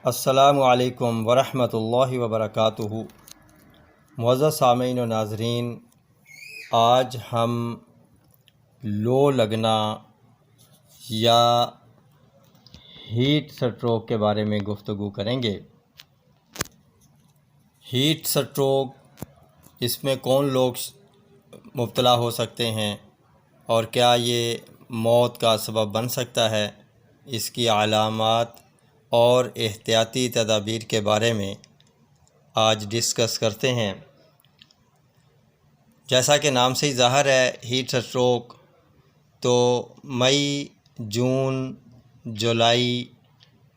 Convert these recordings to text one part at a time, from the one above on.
السلام علیکم ورحمۃ اللہ وبرکاتہ۔ معزز سامعین و ناظرین، آج ہم لو لگنا یا ہیٹ سٹروک کے بارے میں گفتگو کریں گے۔ ہیٹ سٹروک، اس میں کون لوگ مبتلا ہو سکتے ہیں اور کیا یہ موت کا سبب بن سکتا ہے، اس کی علامات اور احتیاطی تدابیر کے بارے میں آج ڈسکس کرتے ہیں۔ جیسا کہ نام سے ہی ظاہر ہے، ہیٹ سٹروک تو مئی، جون، جولائی،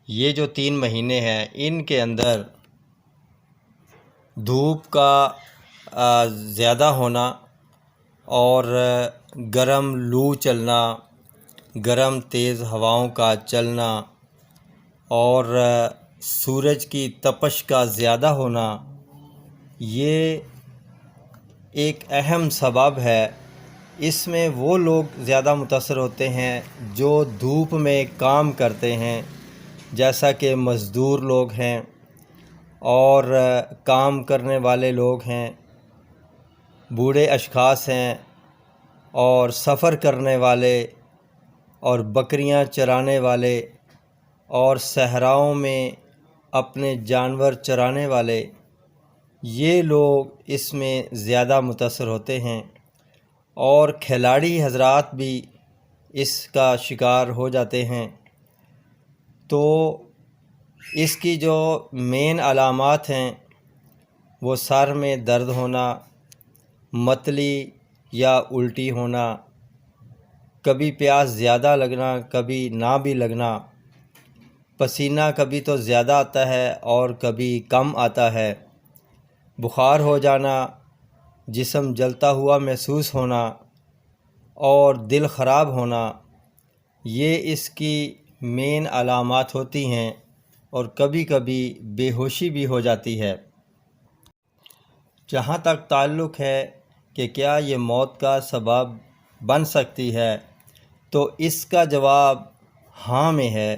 یہ جو 3 مہینے ہیں، ان کے اندر دھوپ کا زیادہ ہونا اور گرم لو چلنا، گرم تیز ہواؤں کا چلنا اور سورج کی تپش کا زیادہ ہونا، یہ ایک اہم سبب ہے۔ اس میں وہ لوگ زیادہ متاثر ہوتے ہیں جو دھوپ میں کام کرتے ہیں، جیسا کہ مزدور لوگ ہیں اور کام کرنے والے لوگ ہیں، بوڑھے اشخاص ہیں اور سفر کرنے والے اور بکریاں چرانے والے اور صحراؤں میں اپنے جانور چرانے والے، یہ لوگ اس میں زیادہ متاثر ہوتے ہیں۔ اور کھلاڑی حضرات بھی اس کا شکار ہو جاتے ہیں۔ تو اس کی جو مین علامات ہیں وہ سر میں درد ہونا، متلی یا الٹی ہونا، کبھی پیاس زیادہ لگنا، کبھی نہ بھی لگنا، پسینہ کبھی تو زیادہ آتا ہے اور کبھی کم آتا ہے، بخار ہو جانا، جسم جلتا ہوا محسوس ہونا اور دل خراب ہونا، یہ اس کی مین علامات ہوتی ہیں۔ اور کبھی کبھی بے ہوشی بھی ہو جاتی ہے۔ جہاں تک تعلق ہے کہ کیا یہ موت کا سبب بن سکتی ہے، تو اس کا جواب ہاں میں ہے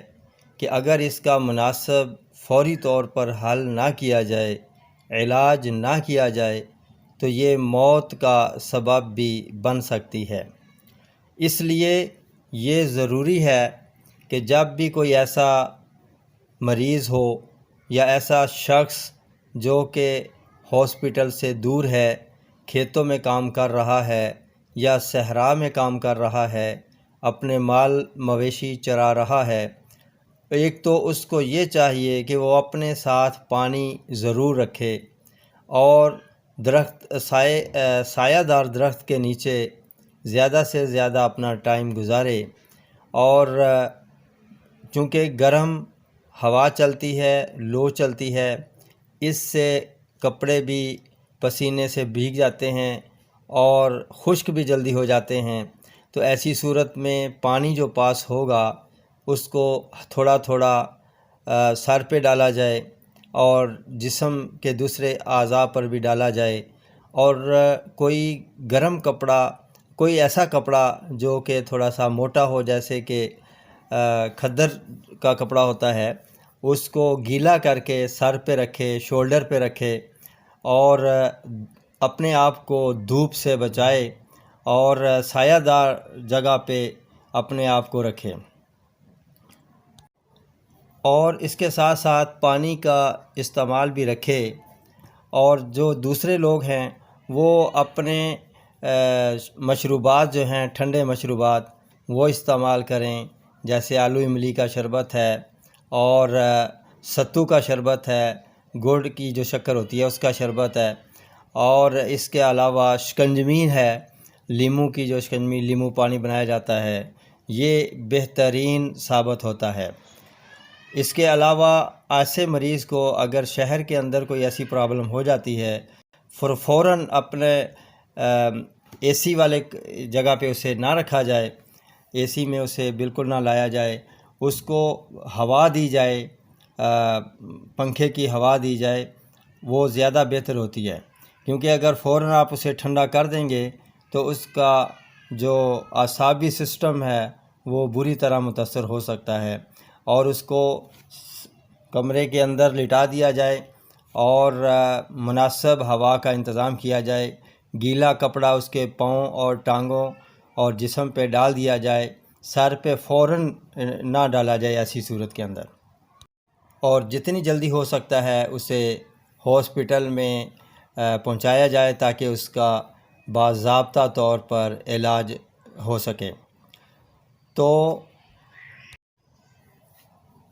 کہ اگر اس کا مناسب فوری طور پر حل نہ کیا جائے، علاج نہ کیا جائے، تو یہ موت کا سبب بھی بن سکتی ہے۔ اس لیے یہ ضروری ہے کہ جب بھی کوئی ایسا مریض ہو یا ایسا شخص جو کہ ہاسپٹل سے دور ہے، کھیتوں میں کام کر رہا ہے یا صحرا میں کام کر رہا ہے، اپنے مال مویشی چرا رہا ہے، ایک تو اس کو یہ چاہیے کہ وہ اپنے ساتھ پانی ضرور رکھے اور سایہ دار درخت کے نیچے زیادہ سے زیادہ اپنا ٹائم گزارے۔ اور چونکہ گرم ہوا چلتی ہے، لو چلتی ہے، اس سے کپڑے بھی پسینے سے بھیگ جاتے ہیں اور خشک بھی جلدی ہو جاتے ہیں۔ تو ایسی صورت میں پانی جو پاس ہوگا اس کو تھوڑا تھوڑا سر پہ ڈالا جائے اور جسم کے دوسرے اعضاء پر بھی ڈالا جائے، اور کوئی گرم کپڑا، کوئی ایسا کپڑا جو کہ تھوڑا سا موٹا ہو، جیسے کہ کھدر کا کپڑا ہوتا ہے، اس کو گیلا کر کے سر پہ رکھے، شولڈر پہ رکھے اور اپنے آپ کو دھوپ سے بچائے اور سایہ دار جگہ پہ اپنے آپ کو رکھے۔ اور اس کے ساتھ ساتھ پانی کا استعمال بھی رکھے۔ اور جو دوسرے لوگ ہیں وہ اپنے مشروبات جو ہیں، ٹھنڈے مشروبات، وہ استعمال کریں، جیسے آلو املی کا شربت ہے اور ستو کا شربت ہے، گڑ کی جو شکر ہوتی ہے اس کا شربت ہے، اور اس کے علاوہ شکنجمی ہے، لیمو کی جو شکنجمی، لیمو پانی بنایا جاتا ہے، یہ بہترین ثابت ہوتا ہے۔ اس کے علاوہ ایسے مریض کو اگر شہر کے اندر کوئی ایسی پرابلم ہو جاتی ہے، فوراً اپنے اے سی والے جگہ پہ اسے نہ رکھا جائے، اے سی میں اسے بالکل نہ لایا جائے، اس کو ہوا دی جائے، پنکھے کی ہوا دی جائے، وہ زیادہ بہتر ہوتی ہے۔ کیونکہ اگر فوراً آپ اسے ٹھنڈا کر دیں گے تو اس کا جو اعصابی سسٹم ہے وہ بری طرح متاثر ہو سکتا ہے اور اس کو کمرے کے اندر لٹا دیا جائے اور مناسب ہوا کا انتظام کیا جائے، گیلا کپڑا اس کے پاؤں اور ٹانگوں اور جسم پہ ڈال دیا جائے، سر پہ فوراً نہ ڈالا جائے ایسی صورت کے اندر، اور جتنی جلدی ہو سکتا ہے اسے ہاسپٹل میں پہنچایا جائے تاکہ اس کا باضابطہ طور پر علاج ہو سکے۔ تو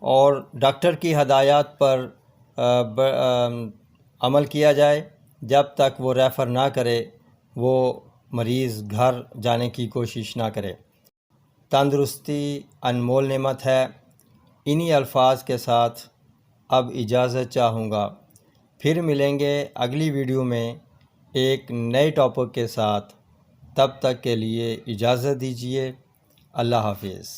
اور ڈاکٹر کی ہدایات پر عمل کیا جائے، جب تک وہ ریفر نہ کرے وہ مریض گھر جانے کی کوشش نہ کرے۔ تندرستی انمول نعمت ہے۔ انہی الفاظ کے ساتھ اب اجازت چاہوں گا، پھر ملیں گے اگلی ویڈیو میں ایک نئے ٹاپک کے ساتھ۔ تب تک کے لیے اجازت دیجیے۔ اللہ حافظ۔